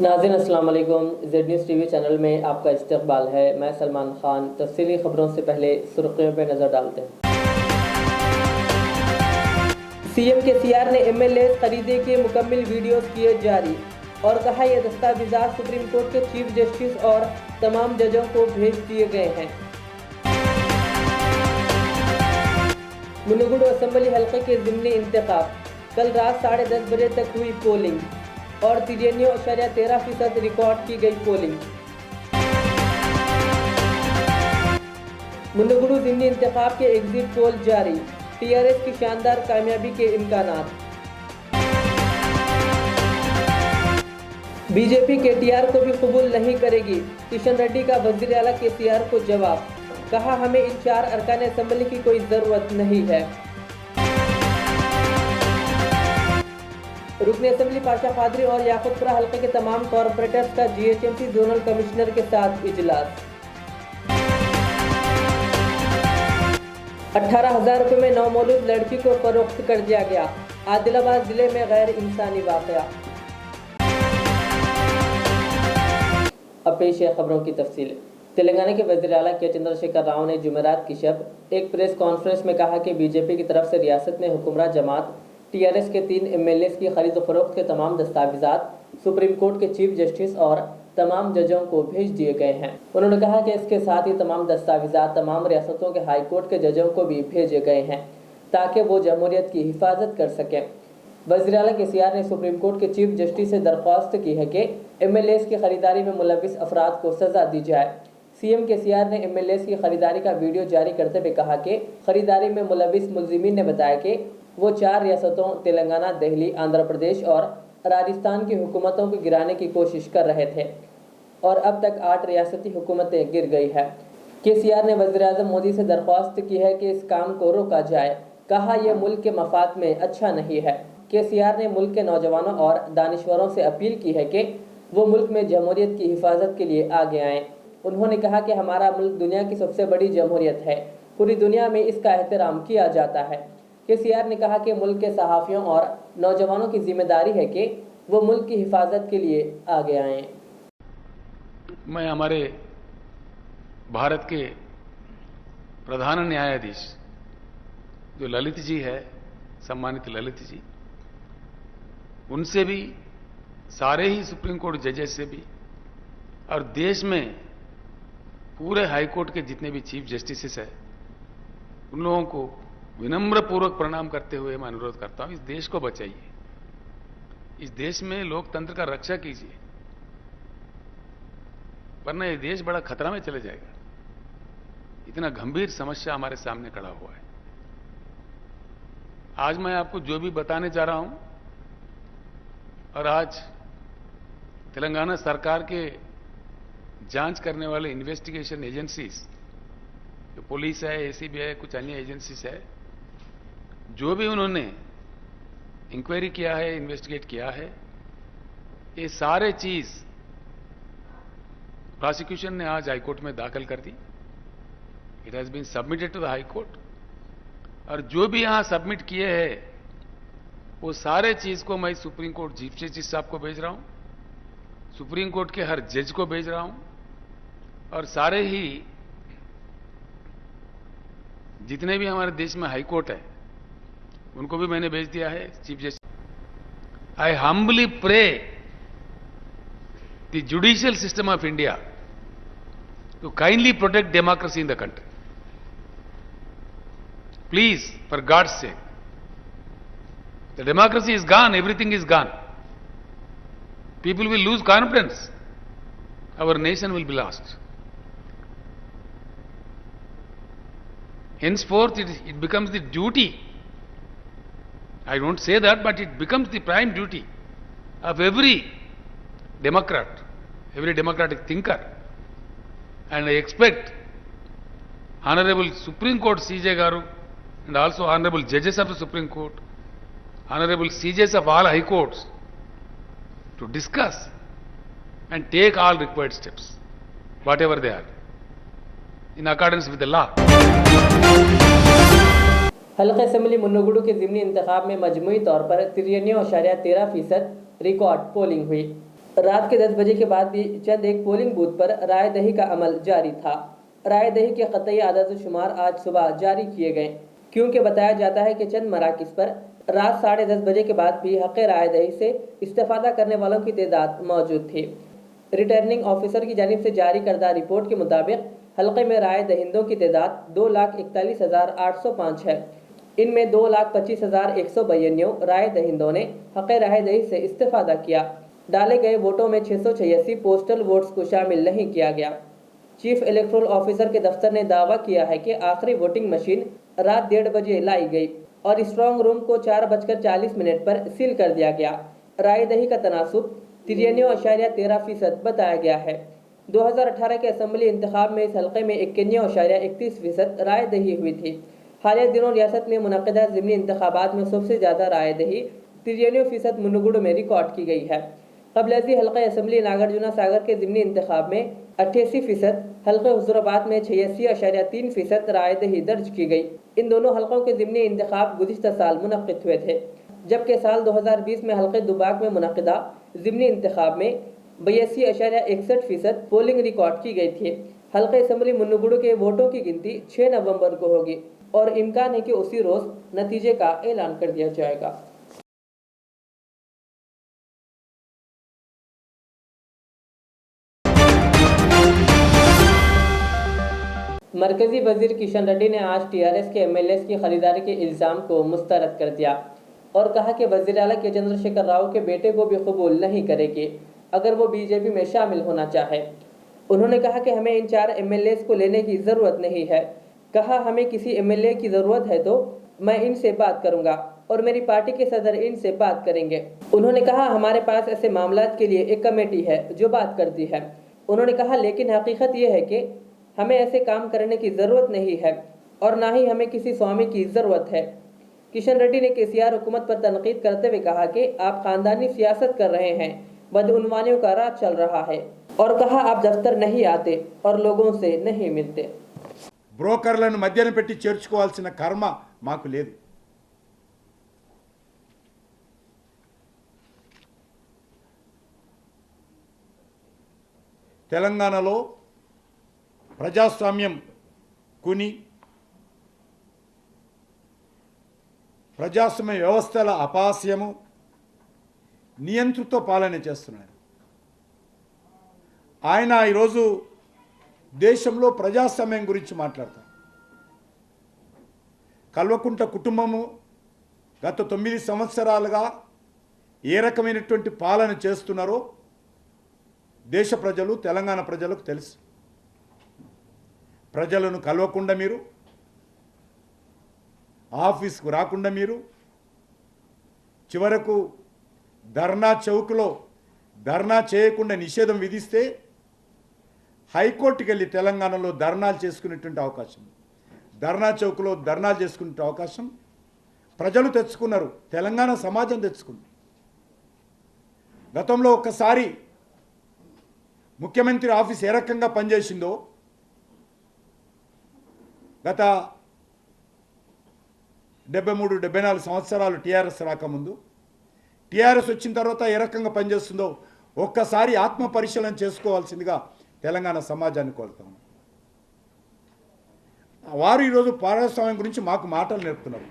नाज़रीन अस्सलाम वालेकुम। जेड न्यूज़ टीवी चैनल में आपका इस्तकबाल है। मैं सलमान खान। तफसीली खबरों से पहले सुर्खियों पर नज़र डालते हैं। सीएम केसीआर ने एमएलए खरीदे के मुकम्मल वीडियोस किए जारी और कहा यह दस्तावेज़ात सुप्रीम कोर्ट के चीफ जस्टिस और तमाम जजों को भेज दिए गए हैं। मुनुगुडु असम्बली हल्के के ज़िमनी इंतखाब कल रात 10:30 बजे तक हुई पोलिंग और 93.13% रिकॉर्ड की गई पोलिंग। मुनुगुडु ज़िमनी इंतखाब के एग्जिट पोल जारी, टीआरएस की शानदार कामयाबी के इम्कानात। बीजेपी केटीआर को भी कबूल नहीं करेगी, किशन रेड्डी का वज़ीर आला केसीआर को जवाब। कहा हमें इन 4 अरकान असम्बली की कोई ज़रूरत नहीं है। रुकन असम्बली पाशा कादरी और याकुतपुरा हल्के के तमाम कॉरपोरेटर्स का जीएचएमसी जोनल कमिश्नर के साथ इजलास। 18,000 रुपये में नौमौलूद लड़की को फरोख्त कर दिया गया। आदिलाबाद जिले में गैर इंसानी वाक़या। अब पेश है खबरों की तफसील। तेलंगाना के वज़ीर आला के चंद्रशेखर राव ने जुमेरात की शब एक प्रेस कॉन्फ्रेंस में कहा कि बीजेपी की तरफ से रियासत में हुक्मरान जमात टीआरएस के 3 एमएलए की खरीद फरोख्त के तमाम दस्तावेज़ात सुप्रीम कोर्ट के चीफ जस्टिस और तमाम जजों को भेज दिए गए हैं। उन्होंने कहा कि इसके साथ ही तमाम दस्तावेज़ात तमाम रियासतों के हाई कोर्ट के जजों को भी भेजे गए हैं ताकि वो जमहूरियत की हिफाजत कर सकें। वज़ीर आला केसीआर ने सुप्रीम कोर्ट के चीफ जस्टिस से दरख्वास्त की है कि एमएलए की खरीदारी में मुलविस अफराद को सज़ा दी जाए। सीएम केसीआर ने एमएलए की खरीदारी का वीडियो जारी करते हुए कहा कि खरीदारी में मुलविस मुलजिमीन ने बताया कि वो 4 रियासतों तेलंगाना, दिल्ली, आंध्र प्रदेश और राजस्थान की हुकूमतों को गिराने की कोशिश कर रहे थे और अब तक 8 रियासती हुकूमतें गिर गई है। केसीआर ने वज़ीर-ए-आज़म मोदी से दरख्वास्त की है कि इस काम को रोका जाए। कहा यह मुल्क के मफाद में अच्छा नहीं है। केसीआर ने मुल्क के नौजवानों और दानिश्वरों से अपील की है कि वो मुल्क में जमहूरियत की हिफाजत के लिए आगे आएँ। उन्होंने कहा कि हमारा मुल्क दुनिया की सबसे बड़ी जमहूरियत है, पूरी दुनिया में इसका एहतराम किया जाता है। केसीआर ने कहा कि मुल्क के सहाफ़ियों और नौजवानों की जिम्मेदारी है कि वो मुल्क की हिफाजत के लिए आगे आएँ। मैं हमारे भारत के प्रधान न्यायाधीश जो ललित जी है, सम्मानित ललित जी, उनसे भी, सारे ही सुप्रीम कोर्ट जजेस से भी और देश में पूरे हाई कोर्ट के जितने भी चीफ जस्टिस हैं उन लोगों को विनम्र पूर्वक प्रणाम करते हुए मैं अनुरोध करता हूं, इस देश को बचाइए, इस देश में लोकतंत्र का रक्षा कीजिए, वरना ये देश बड़ा खतरा में चले जाएगा। इतना गंभीर समस्या हमारे सामने खड़ा हुआ है। आज मैं आपको जो भी बताने जा रहा हूं और आज तेलंगाना सरकार के जांच करने वाले इन्वेस्टिगेशन एजेंसीज, जो पुलिस है, एसीबी है, कुछ अन्य एजेंसीज है, जो भी उन्होंने इंक्वायरी किया है, इन्वेस्टिगेट किया है, ये सारे चीज प्रोसिक्यूशन ने आज हाईकोर्ट में दाखिल कर दी। It has been submitted to the high court और जो भी यहां सबमिट किए हैं वो सारे चीज को मैं सुप्रीम कोर्ट चीफ जस्टिस साहब को भेज रहा हूं, सुप्रीम कोर्ट के हर जज को भेज रहा हूं और सारे ही जितने भी हमारे देश में हाई कोर्ट है उनको भी मैंने भेज दिया है chief justice. I humbly pray the judicial system of India to kindly protect democracy in the country. Please, for God's sake, the democracy is gone, everything is gone, people will lose confidence, our nation will be lost. Henceforth it becomes the duty, I don't say that, but it becomes the prime duty of every democrat, every democratic thinker, and I expect Honorable Supreme Court CJ Garu and also Honorable Judges of the Supreme Court, Honorable CJs of all High Courts to discuss and take all required steps, whatever they are, in accordance with the law. हल्का assembly मुनुगुडु के ज़िमनी इंतखाब में मजमूई तौर पर 93.13% record polling हुई। रात के 10 बजे के बाद भी चंद एक पोलिंग बूथ पर राय दही का अमल जारी था। राय दही के कतई आदत शुमार आज सुबह जारी किए गए, क्योंकि बताया जाता है कि चंद मराकिज पर रात 10:30 बजे के बाद भी हक़ राय दही से इस्तेफादा करने वालों की तादाद मौजूद थी। रिटर्निंग ऑफिसर की जानिब से जारी करदा रिपोर्ट के मुताबिक हल्के में राय दहिंदों की तादाद 2,41,805 है। इनमें 2,25,192 राय दहिंदों ने हक़ राय दही से इस्तेफादा किया। डाले गए वोटों में 686 पोस्टल वोट्स को शामिल नहीं किया गया। चीफ इलेक्टोरल ऑफिसर के दफ्तर ने दावा किया है कि आखिरी वोटिंग मशीन रात 1:30 बजे लाई गई और स्ट्रॉन्ग रूम को 4:40 पर सील कर दिया गया। राय दही का तनासुब 93.13% बताया गया है। 2018 के असेंबली इंतखाब में इस हल्के में 91.31% राय दही हुई थी। हालिया दिनों रियासत में मुनक़िदा ज़िमनी इंतखाबात में सबसे ज़्यादा राय दही 93% मुनुगुड़ में रिकॉर्ड की गई है। कबलजी हल्का असेंबली नागार्जुना सागर के ज़िमनी इंतखाब में 88%, हल्के हुज़ूराबाद में 86.3% राय दही दर्ज की गई। इन दोनों हल्कों के ज़िमनी इंतखाब गुज़िश्ता साल मुनक़्क़िद हुए थे, जबकि साल 2020 में हल्के दुबाक में मुनक़्क़िदा ज़िमनी इंतखाब में 82.61% पोलिंग रिकॉर्ड की गई थी। हल्के असेंबली मुनुगुड़ के वोटों की गिनती 6 नवंबर को होगी और इम्कान है कि उसी रोज़ नतीजे का ऐलान कर दिया जाएगा। मरकजी वजीर किशन रेड्डी ने आज टीआरएस के एमएलएस की खरीदारी के इल्ज़ाम को मुस्तरद कर दिया और कहा कि वज़ीर आला के चंद्रशेखर राव के बेटे को भी कबूल नहीं करेगी अगर वो बीजेपी में शामिल होना चाहे। उन्होंने कहा कि हमें इन 4 एमएलएस को लेने की ज़रूरत नहीं है। कहा हमें किसी एमएलए की ज़रूरत है तो मैं इनसे बात करूँगा और मेरी पार्टी के सदर इनसे बात करेंगे। उन्होंने कहा हमारे पास ऐसे मामलात के लिए एक कमेटी है जो बात करती है। उन्होंने कहा लेकिन हकीकत यह है कि हमें ऐसे काम करने की ज़रूरत नहीं है और ना ही हमें किसी स्वामी की ज़रूरत है। किशन रेड्डी ने केसीआर हुकूमत पर तनकीद करते हुए कहा कि आप खानदानी सियासत कर रहे हैं, बदउनवानियों का राज चल रहा है और कहा आप दफ्तर नहीं आते और लोगों से नहीं मिलते। బ్రోకర్లను మధ్యన పెట్టి చేర్చుకోవాల్సిన కర్మ మాకు లేదు. తెలంగాణలో ప్రజాస్వామ్యం కుని ప్రజాస్వామ్య వ్యవస్థల అపాస్యము నియంత్రిత పాలన చేస్తున్నారు. ఆయన ఈరోజు దేశంలో ప్రజాస్వామ్యం గురించి మాట్లాడతారు. కల్వకుంట కుటుంబము గత 9 సంవత్సరాలుగా ఏ రకమైనటువంటి పాలన చేస్తున్నారో దేశ ప్రజలు తెలంగాణ ప్రజలకు తెలుసు. ప్రజలను కలవకుండా మీరు, ఆఫీస్కు రాకుండా మీరు, చివరకు ధర్నా చౌక్లో ధర్నా చేయకుండా నిషేధం విధిస్తే హైకోర్టుకి వెళ్ళి తెలంగాణలో ధర్నాలు చేసుకునేటువంటి అవకాశం, ధర్నా చౌక్లో ధర్నాలు చేసుకునే అవకాశం ప్రజలు తెచ్చుకున్నారు, తెలంగాణ సమాజం తెచ్చుకుంది. గతంలో ఒక్కసారి ముఖ్యమంత్రి ఆఫీస్ ఏ రకంగా పనిచేసిందో గత 73-74 సంవత్సరాలు టీఆర్ఎస్ రాకముందు, టీఆర్ఎస్ వచ్చిన తర్వాత ఏ రకంగా పనిచేస్తుందో ఒక్కసారి ఆత్మ పరిశీలన చేసుకోవాల్సిందిగా తెలంగాణ సమాజాన్ని కోరుతాం. వారు ఈరోజు ప్రజాస్వామ్యం గురించి మాకు పాఠాలు నేర్పుతున్నారు.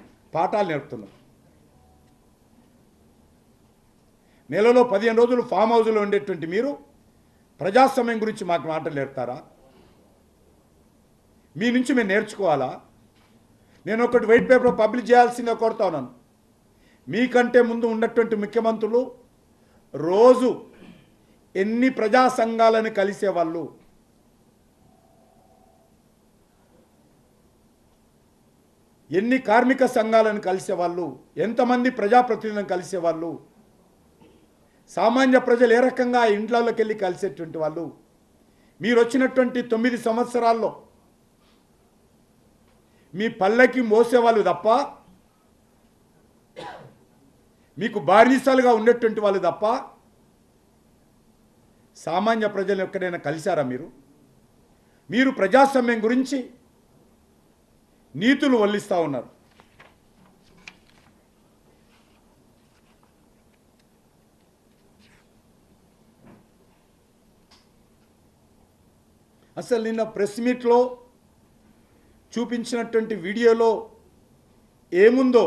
నెలలో 15 రోజులు ఫామ్ హౌస్లో ఉండేటువంటి మీరు ప్రజాస్వామ్యం గురించి మాకు మాటలు నేర్పుతారా? మీ నుంచి మేము నేర్చుకోవాలా? నేను ఒకటి వైట్ పేపర్ పబ్లిష్ చేయాల్సిందే కోరుతా ఉన్నాను. మీకంటే ముందు ఉన్నటువంటి ముఖ్యమంత్రులు రోజు ఎన్ని ప్రజా సంఘాలను కలిసేవాళ్ళు, ఎన్ని కార్మిక సంఘాలను కలిసేవాళ్ళు, ఎంతమంది ప్రజాప్రతినిధులను కలిసేవాళ్ళు, సామాన్య ప్రజలు ఏ రకంగా ఇంట్లోకి వెళ్ళి కలిసేటువంటి వాళ్ళు. మీరు వచ్చినటువంటి 9 సంవత్సరాల్లో మీ పల్లకి మోసేవాళ్ళు తప్ప, మీకు బానిసలుగా ఉండేటువంటి వాళ్ళు తప్ప సామాన్య ప్రజలు ఎక్కడైనా కలిశారా? మీరు ప్రజాస్వామ్యం గురించి నీతులు వల్లిస్తూ ఉన్నారు. అసలు నిన్న ప్రెస్ మీట్లో చూపించినటువంటి వీడియోలో ఏముందో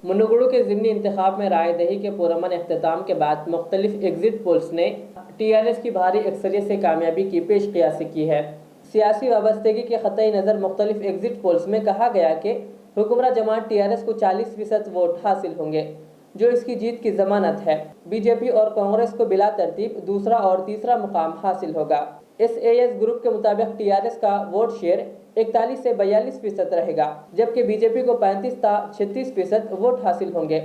मुन्नुगुरु के ज़िमनी इंतखाब में रायदही के पुरअमन अख्ताम के बाद मुख्तलिफ एग्जिट पोल्स ने TRS की भारी अक्सरियत से कामयाबी की पेश क़ियासी की है। सियासी वाबस्तगी के ख़तई नज़र मुख्तलिफ एग्जिट पोल्स में कहा गया कि हुक्मरान जमात TRS को 40% वोट हासिल होंगे, जो इसकी जीत की ज़मानत है। बीजेपी और कांग्रेस को बिला तरतीब दूसरा और तीसरा मुकाम हासिल होगा। SAS ग्रुप के मुताबिक TRS का वोट शेयर 41 से 42% रहेगा, जबकि बीजेपी को 35 था 36% वोट हासिल होंगे।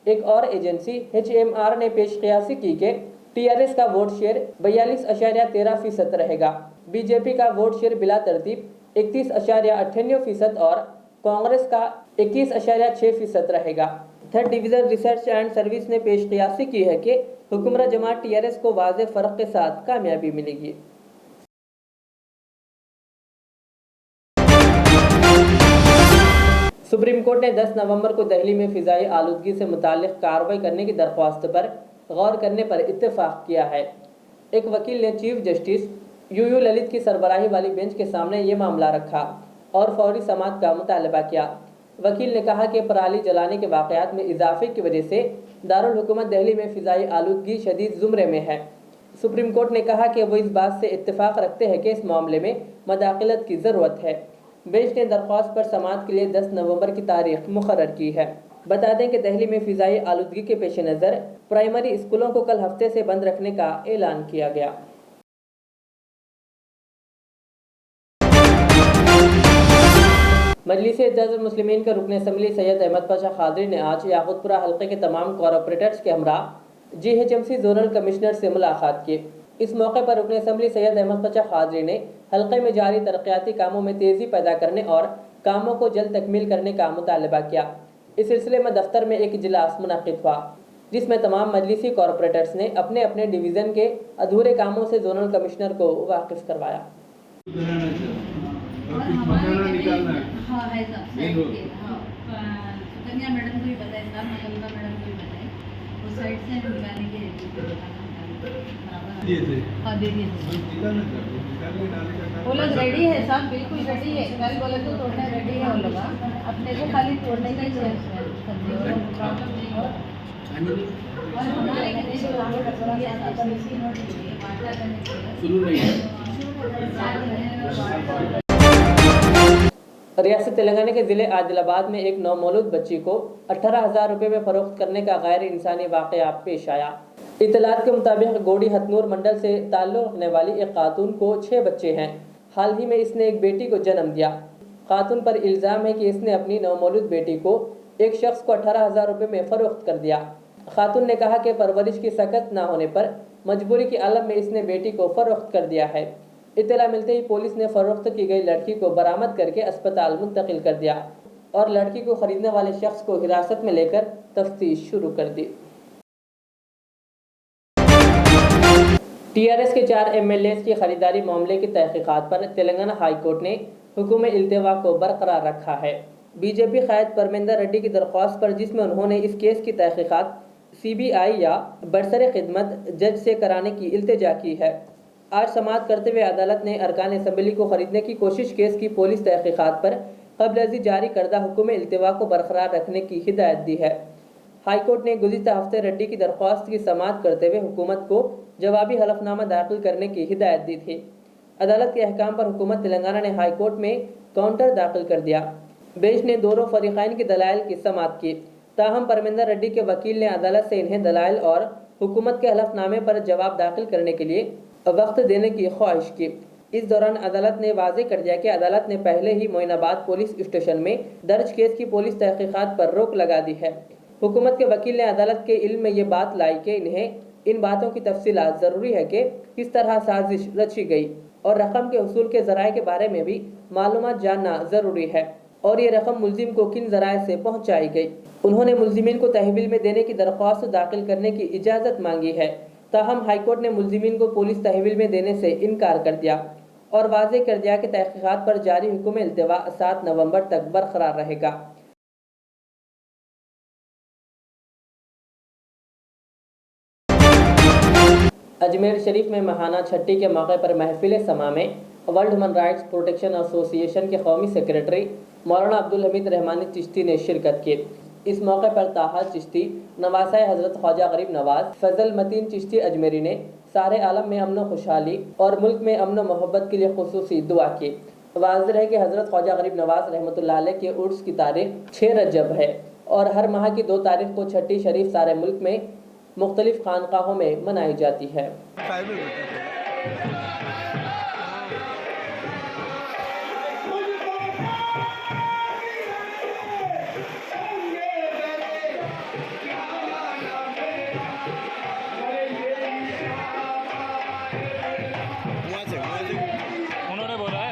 एक और एजेंसी HMR ने पेश क़ियासी की कि TRS का वोट शेयर 42.13% रहेगा, बीजेपी का वोट शेयर बिला तरतीब 31.98% और कांग्रेस का 21.6% रहेगा। Third division research and service ने पेश क़ियासी की है कि हुक्मरान जमात TRS को वाज़े फ़र्क के साथ कामयाबी मिलेगी। सुप्रीम कोर्ट ने 10 नवंबर को दिल्ली में फ़िज़ाई आलूदगी से मुताल्लिक़ कार्रवाई करने की दरख्वास्त पर गौर करने पर इत्तेफाक किया है। एक वकील ने चीफ जस्टिस UU ललित की सरबराही वाली बेंच के सामने ये मामला रखा और फौरी समाअत का मुतालबा किया। वकील ने कहा कि पराली जलाने के वाक़यात में इजाफे की वजह से दारुल हुकूमत दिल्ली में फ़िज़ाई आलूदगी शदीद ज़ुमरे में है। सुप्रीम कोर्ट ने कहा कि वो इस बात से इत्तेफाक रखते हैं कि इस मामले में मदाखलत की ज़रूरत है। बेंच ने दरख्वास्त पर समाअत के लिए 10 नवंबर की तारीख मुकर्रर की है। बता दें कि दिल्ली में फ़िज़ाई आलूदगी के पेश नज़र प्राइमरी स्कूलों को कल हफ्ते से बंद रखने का ऐलान किया गया। मजलिस इत्तेहादुल मुस्लिमीन के रुकन असम्बली सैयद अहमद पाशा कादरी ने आज याकूतपुरा हल्के के तमाम कॉरपोरेटर्स के हमरा GHMC जोनल कमिश्नर से मुलाकात की। इस मौके पर रुकन असम्बली सैयद अहमद पाशा कादरी ने हल्के में जारी तरक्याती कामों में तेज़ी पैदा करने और कामों को जल्द तकमील करने का मुतालबा किया। इस सिलसिले में दफ्तर में एक इजलास मुनक़िद हुआ, जिसमें तमाम मजलिसी कॉरपोरेटर्स ने अपने अपने डिवीज़न के अधूरे कामों से जोनल कमिश्नर को वाकिफ़ करवाया। हाँ है सब साइड के हाँ सुकन्या मैडम को भी बताया था, मकलका मैडम को भी बताया, उस साइड से निकालने के हाँ दे दिए थे। वो लोग रेडी है साहब, बिल्कुल रेडी है। कल बोले तो तोड़ने रेडी है वो लोग, अपने को खाली तोड़ने का ही चाहिए और हमारे रियासत तेलंगाना के ज़िले आदिलाबाद में एक नौमौलूद बच्ची को 18,000 रुपये में फ़रोख्त करने का गैर इंसानी वाक़या पेश आया। इतलात के मुताबिक गोड़ी हथनूर मंडल से ताल्लुक़ रखने वाली एक खातून को 6 बच्चे हैं। हाल ही में इसने एक बेटी को जन्म दिया। खातून पर इल्ज़ाम है कि इसने अपनी नौमौलूद बेटी को एक शख्स को 18,000 रुपये में फ़रोख्त कर दिया। खातून ने कहा कि परवरिश की सकत न होने पर मजबूरी की आलम में इसने बेटी को फ़रोख्त कर दिया है। इत्तला मिलते ही पुलिस ने फ़रोख्त की गई लड़की को बरामद करके अस्पताल मुंतकिल कर दिया और लड़की को ख़रीदने वाले शख्स को हिरासत में लेकर तफ्तीश शुरू कर दी। TRS के 4 MLAs की खरीदारी मामले की तहकीकात पर तेलंगाना हाई कोर्ट ने हुक्म इल्तिवा को बरकरार रखा है। बीजेपी क़ायद परमिंदर रेड्डी की दरख्वास्त पर, जिसमें उन्होंने इस केस की तहकीकात CBI या बरसरे खिदमत जज से कराने की इल्तिजा की है। आज समाअत करते हुए अदालत ने अरकान असम्बली को खरीदने की कोशिश केस की पुलिस तहकीकात पर क़ब्ल जारी करदा हुक्म इल्तिवा को बरकरार रखने की हिदायत दी है। हाईकोर्ट ने गुज़िश्ता हफ्ते रेड्डी की दरख्वास्त की समाअत करते हुए हुकूमत को जवाबी हलफनामा दाखिल करने की हिदायत दी थी। अदालत के अहकाम पर हुकूमत तेलंगाना ने हाईकोर्ट में काउंटर दाखिल कर दिया। बेंच ने दोनों फरीक़ैन की दलाइल की समाअत की, ताहम परमिंदर रेड्डी के वकील ने अदालत से इन्हें दलाइल और हुकूमत के हलफनामे पर जवाब दाखिल करने के लिए वक्त देने की ख्वाहिश की। इस दौरान अदालत ने वाज़ेह कर दिया कि अदालत ने पहले ही मोइनाबाद पुलिस स्टेशन में दर्ज केस की पुलिस तहकीकात पर रोक लगा दी है। हुकूमत के वकील ने अदालत के इल्म में ये बात लाई कि इन्हें इन बातों की तफसीलात ज़रूरी है कि किस तरह साजिश रची गई और रकम के हुसूल के ज़राए के बारे में भी मालूमात जानना ज़रूरी है और ये रकम मुल्जिम को किन ज़राए से पहुँचाई गई। उन्होंने मुल्जिमीन को तहवील में देने की दरख्वास्त दाखिल करने की इजाज़त मांगी है, ताहम हाईकोर्ट ने मुल्जिमीन को पुलिस तहवील में देने से इनकार कर दिया और वाज़ेह कर दिया कि तहक़ीक़ात पर जारी हुक्म इल्तिवा 7 नवंबर तक बरकरार रहेगा। अजमेर शरीफ में महाना छठी के मौके पर महफिल समा में world human rights protection association के कौमी सेक्रेटरी मौलाना अब्दुल हमीद रहमानी चिश्ती ने शिरकत की। इस मौके पर ताहा चिश्ती, नवासाए हज़रत ख्वाजा गरीब नवाज, फजल मतीन चिश्ती अजमेरी ने सारे आलम में अमन खुशहाली और मुल्क में अमन मोहब्बत के लिए खुसूसी दुआ की। वाज़ेह है कि हज़रत ख्वाजा गरीब नवाज रहमतुल्लाह अलैह के उर्स की तारीख 6 रजब है और हर माह की 2 तारीख को छठी शरीफ सारे मुल्क में मुख्तलिफ खानकाहों में मनाई जाती है। उन्होंने बोला है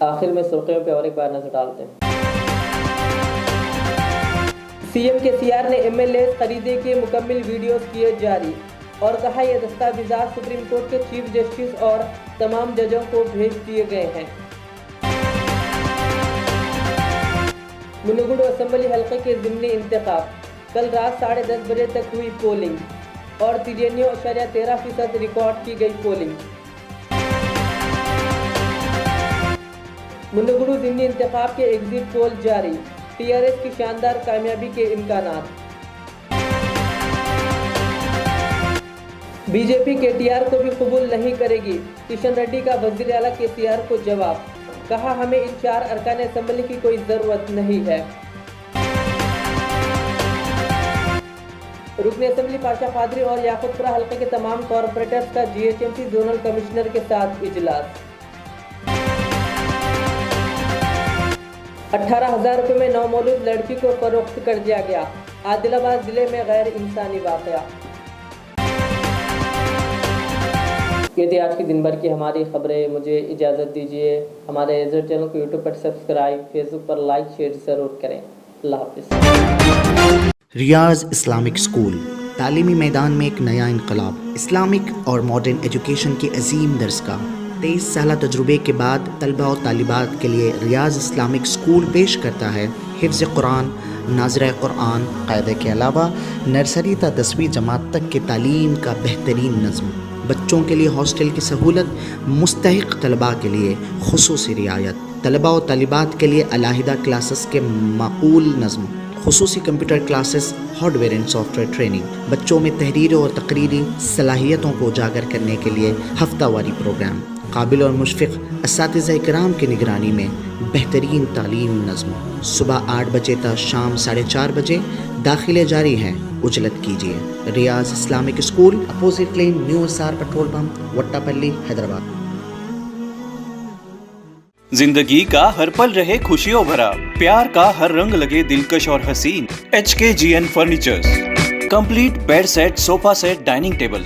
आखिर में सुर्खियों पे और एक बार नजर डालते हैं। सीएम के सीआर ने एमएलए खरीदे के मुकम्मल वीडियोस किए जारी और कहा यह दस्तावेजात सुप्रीम कोर्ट के चीफ जस्टिस और तमाम जजों को भेज दिए गए हैं। मुनुगुडु असेंबली हल्के के ज़िमनी इंतखाब, कल रात 10:30 बजे तक हुई पोलिंग और 93.13% रिकॉर्ड की गई पोलिंग। मुनुगुडु ज़िमनी इंतखाब के एग्जिट पोल जारी, टीआरएस की शानदार कामयाबी के इम्कानात। बीजेपी केटीआर को भी कबूल नहीं करेगी, किशन रेड्डी का वज़ीर आला केसीआर को जवाब, कहा हमें इन 4 अरकान असेंबली की कोई ज़रूरत नहीं है। रुकन असेंबली पाशा कादरी और याकूतपुरा हल्के के तमाम कॉरपोरेटर्स का जीएचएमसी जोनल कमिश्नर के साथ इजलास। 18,000 रुपये में नौमौलूद लड़की को फरोख्त कर दिया गया। आदिलाबाद जिले में गैर इंसानी वाकया। ये थी आज की दिन भर की हमारी खबरें। मुझे इजाज़त दीजिए। हमारे एजर चैनल को यूट्यूब पर सब्सक्राइब, फेसबुक पर लाइक शेयर ज़रूर करें। अल्लाह हाफ़िज़। रियाज इस्लामिक स्कूल, तालीमी मैदान में एक नया इनकलाब। इस्लामिक और मॉडर्न एजुकेशन की अजीम दरसगाह। 23 साल तजुर्बे के बाद तलबा और तालिबात के लिए रियाज इस्लामिक स्कूल पेश करता है हिफ्ज़ कुरान, नाज़िरा कुरान क़ायदे के अलावा नर्सरी ता 10वीं जमात तक के तालीम का बेहतरीन नज़्म। बच्चों के लिए हॉस्टल की सहूलत, मुस्तहिक़ तलबा के लिए खुसूसी रियायत, तलबा और तालिबात के लिए अलहदा क्लासेस के माकूल नज़्म, खुसूसी computer classes, hardware and software training. बच्चों में तहरीर और तकरीरी सलाहियतों को उजागर करने के लिए हफ्तावारी प्रोग्राम। काबिल और मुशफ़िक़ असातिज़ा इकराम की निगरानी में बेहतरीन तालीम नज़्म। सुबह 8 बजे तक शाम 4:30 बजे दाखिले जारी हैं। उजलत कीजिए। Riyaz Islamic school, opposite lane, new SR petrol pump, Vattepally, Hyderabad. जिंदगी का हर पल रहे खुशियों भरा, प्यार का हर रंग लगे दिलकश और हसीन। HKGN furnitures, complete bed set, sofa set, dining table.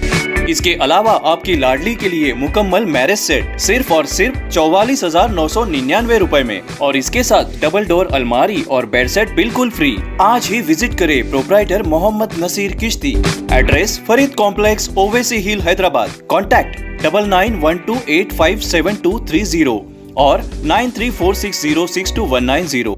इसके अलावा आपकी लाडली के लिए मुकम्मल मैरिज सेट सिर्फ और सिर्फ 44,999 रुपए में, और इसके साथ डबल डोर अलमारी और बेड सेट बिल्कुल फ्री। आज ही विजिट करें proprietor Mohammed Naseer Chishti. Address Farid complex, Owaisi hill, Hyderabad. Contact 9912857230 और 9346062190।